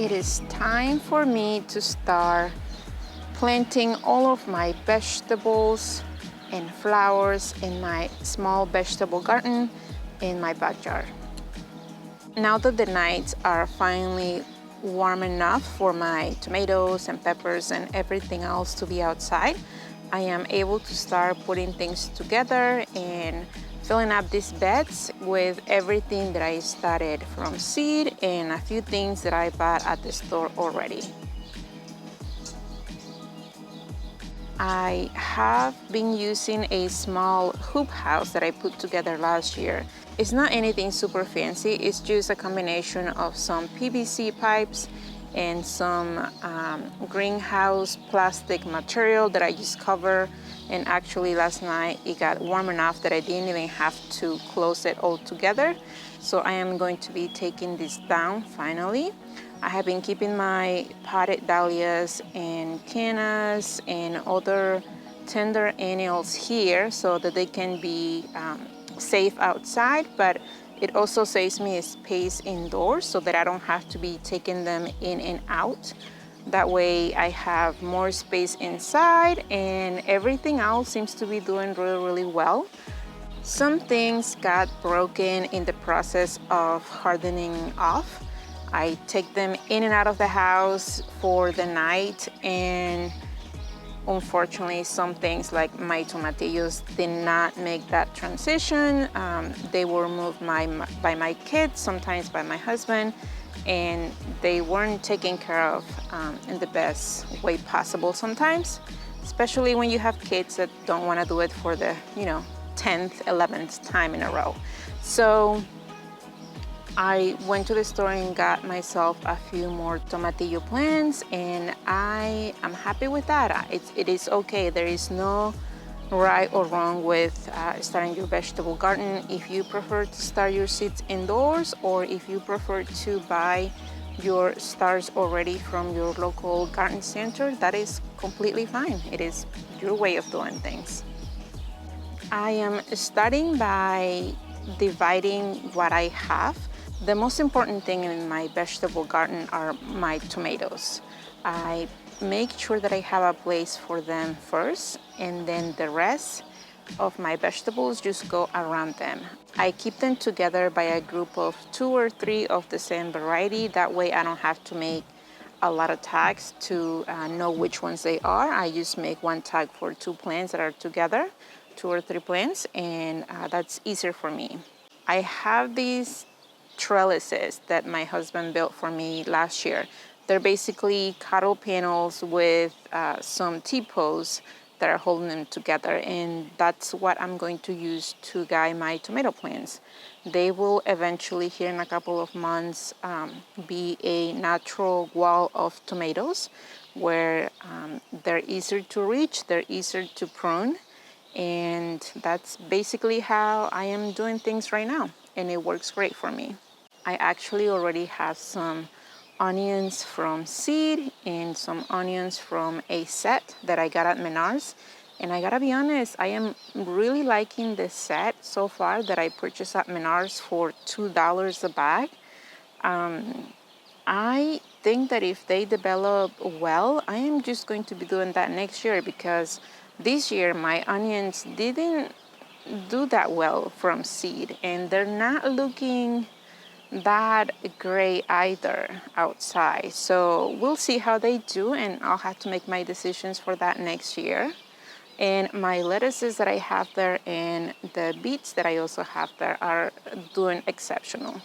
it is time for me to start planting all of my vegetables and flowers in my small vegetable garden in my backyard. Now that the nights are finally warm enough for my tomatoes and peppers and everything else to be outside, I am able to start putting things together and filling up these beds with everything that I started from seed and a few things that I bought at the store already. I have been using a small hoop house that I put together last year. It's not anything super fancy, it's just a combination of some PVC pipes and some greenhouse plastic material that I just cover. And actually last night it got warm enough that I didn't even have to close it all together. So I am going to be taking this down finally. I have been keeping my potted dahlias and cannas and other tender annuals here so that they can be safe outside, but it also saves me space indoors so that I don't have to be taking them in and out. That way I have more space inside and everything else seems to be doing really, really well. Some things got broken in the process of hardening off. I take them in and out of the house for the night, and unfortunately some things like my tomatillos did not make that transition. They were removed by my kids, sometimes by my husband, and they weren't taken care of in the best way possible sometimes, especially when you have kids that don't want to do it for the 10th, 11th time in a row. So I went to the store and got myself a few more tomatillo plants, and I am happy with that. It is okay. There is no right or wrong with starting your vegetable garden. If you prefer to start your seeds indoors, or if you prefer to buy your starts already from your local garden center, that is completely fine. It is your way of doing things. I am starting by dividing what I have. The most important thing in my vegetable garden are my tomatoes. I make sure that I have a place for them first, and then the rest of my vegetables just go around them. I keep them together by a group of 2 or 3 of the same variety. That way I don't have to make a lot of tags to know which ones they are. I just make one tag for 2 plants that are together, 2 or 3 plants, and that's easier for me. I have these trellises that my husband built for me last year. They're basically cattle panels with some T-posts that are holding them together, and that's what I'm going to use to guide my tomato plants. They will eventually, here in a couple of months, be a natural wall of tomatoes where they're easier to reach, they're easier to prune, and that's basically how I am doing things right now, and it works great for me. I actually already have some onions from seed and some onions from a set that I got at Menards. And I gotta be honest, I am really liking this set so far that I purchased at Menards for $2 a bag. I think that if they develop well, I am just going to be doing that next year, because this year my onions didn't do that well from seed, and they're not looking that great either outside. So we'll see how they do, and I'll have to make my decisions for that next year. And my lettuces that I have there and the beets that I also have there are doing exceptional.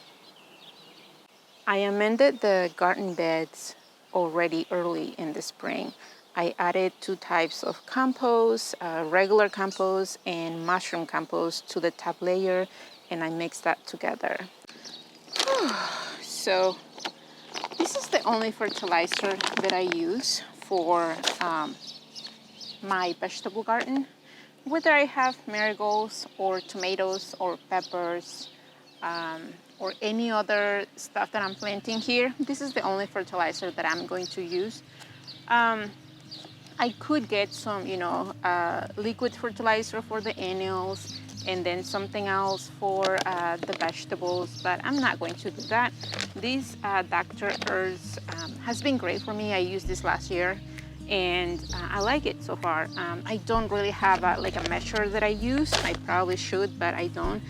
I amended the garden beds already early in the spring. I added 2 types of compost, regular compost and mushroom compost to the top layer, and I mixed that together. So this is the only fertilizer that I use for my vegetable garden. Whether I have marigolds or tomatoes or peppers or any other stuff that I'm planting here, this is the only fertilizer that I'm going to use. I could get some, liquid fertilizer for the annuals and then something else for the vegetables, but I'm not going to do that. This Dr. Earth's has been great for me. I used this last year, and I like it so far. I don't really have like a measure that I use. I probably should, but I don't.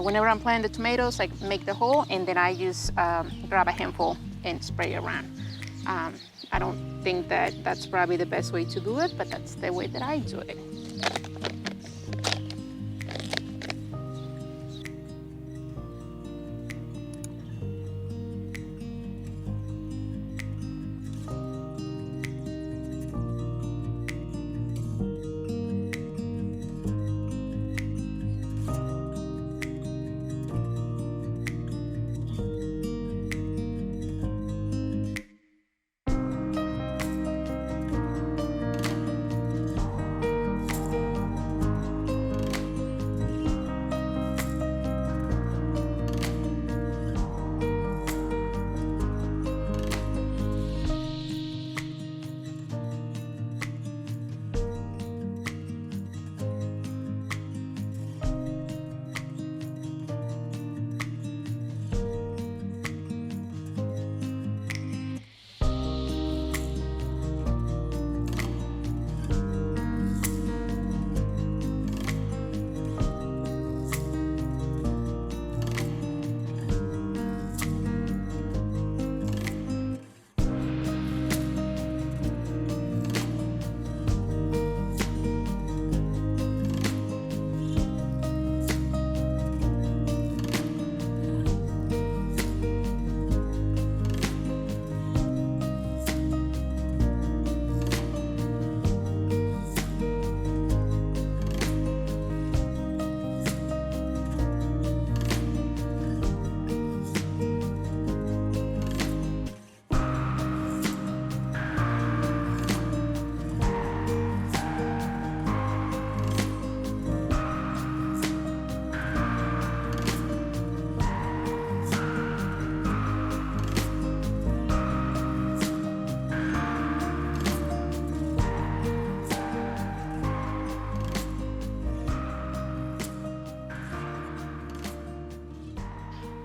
Whenever I'm planting the tomatoes, I make the hole, and then I just grab a handful and spray around. I don't think that that's probably the best way to do it, but that's the way that I do it.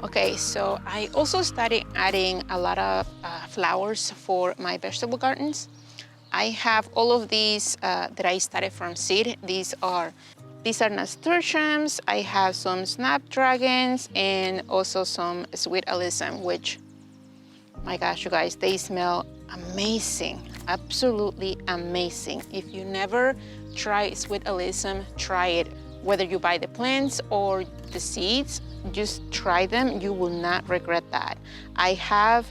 Okay, so I also started adding a lot of flowers for my vegetable gardens. I have all of these that I started from seed. These are nasturtiums. I have some snapdragons and also some sweet alyssum, which, my gosh, you guys, they smell amazing, absolutely amazing. If you never try sweet alyssum, try it. Whether you buy the plants or the seeds, just try them. You will not regret that. I have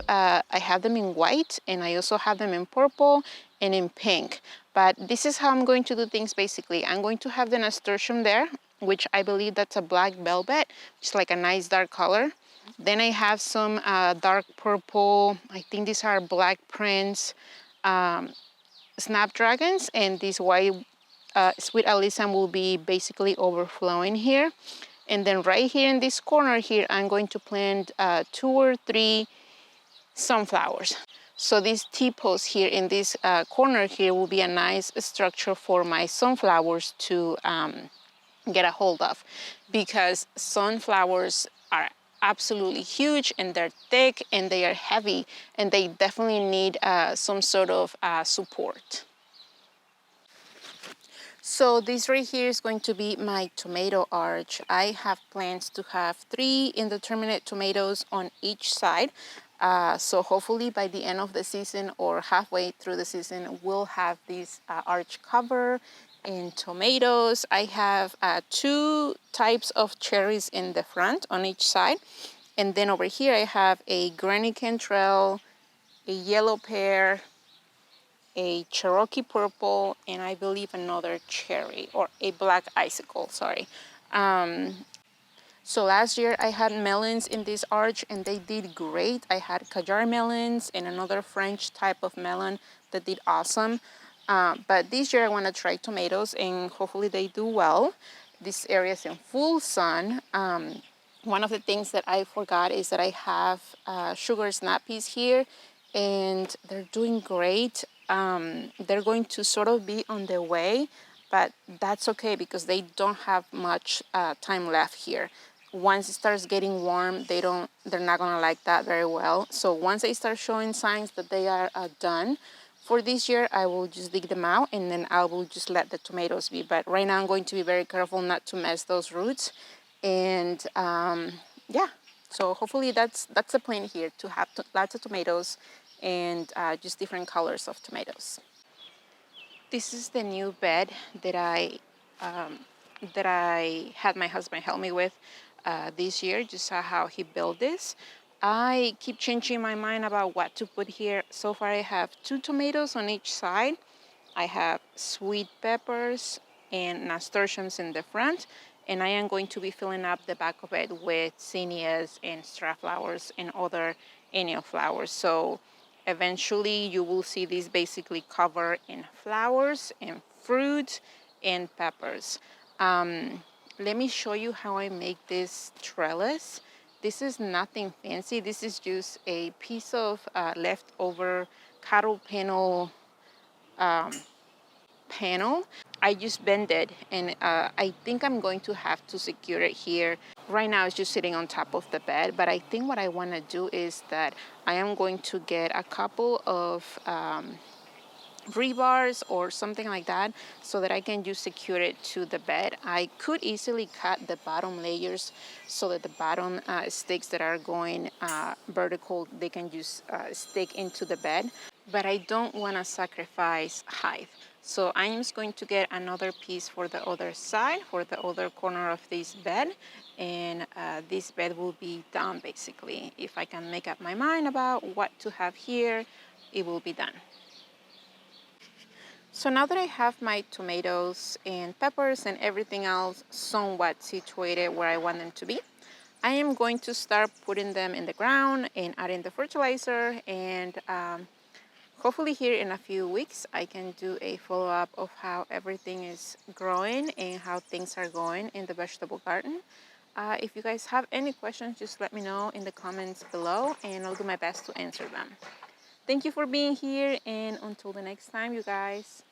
them in white, and I also have them in purple and in pink. But this is how I'm going to do things basically. I'm going to have the nasturtium there, which I believe that's a black velvet, just like a nice dark color. Then I have some dark purple, I think these are black prince snapdragons, and this white sweet alyssum will be basically overflowing here. And then right here in this corner here, I'm going to plant 2 or 3 sunflowers. So these T-posts here in this corner here will be a nice structure for my sunflowers to get a hold of, because sunflowers are absolutely huge, and they're thick, and they are heavy, and they definitely need some sort of support. So this right here is going to be my tomato arch. I have plans to have 3 indeterminate tomatoes on each side. So hopefully by the end of the season or halfway through the season, we'll have this arch cover in tomatoes. I have 2 types of cherries in the front on each side. And then over here I have a granny cantrell, a yellow pear, a Cherokee purple, and I believe another cherry, or a black icicle, sorry. So last year I had melons in this arch, and they did great. I had Kajar melons and another French type of melon that did awesome. But this year I want to try tomatoes, and hopefully they do well. This area is in full sun. One of the things that I forgot is that I have sugar snap peas here, and they're doing great. They're going to sort of be on their way. but that's okay because they don't have much time left here. Once it starts getting warm, they're not gonna like that very well. So once they start showing signs that they are done for this year, I will just dig them out and then I will just let the tomatoes be. But right now I'm going to be very careful not to mess those roots. And yeah, so hopefully that's the plan here, to have lots of tomatoes and just different colors of tomatoes. This is the new bed um, that I had my husband help me with this year. Just saw how he built this. I keep changing my mind about what to put here. So far I have 2 tomatoes on each side. I have sweet peppers and nasturtiums in the front, and I am going to be filling up the back of it with zinnias and starflowers and other annual flowers. So eventually you will see this basically covered in flowers and fruit and peppers. Let me show you how I make this trellis. This is nothing fancy. This is just a piece of leftover cattle panel. I just bend it, and I think I'm going to have to secure it here. Right now it's just sitting on top of the bed, but I think what I want to do is that I am going to get a couple of rebars or something like that so that I can just secure it to the bed. I could easily cut the bottom layers so that the bottom sticks that are going vertical, they can just stick into the bed, but I don't want to sacrifice height. So I'm just going to get another piece for the other side, for the other corner of this bed, and this bed will be done basically. If I can make up my mind about what to have here, it will be done. So now that I have my tomatoes and peppers and everything else somewhat situated where I want them to be, I am going to start putting them in the ground and adding the fertilizer, and hopefully here in a few weeks I can do a follow-up of how everything is growing and how things are going in the vegetable garden. If you guys have any questions, just let me know in the comments below and I'll do my best to answer them. Thank you for being here, and until the next time, you guys.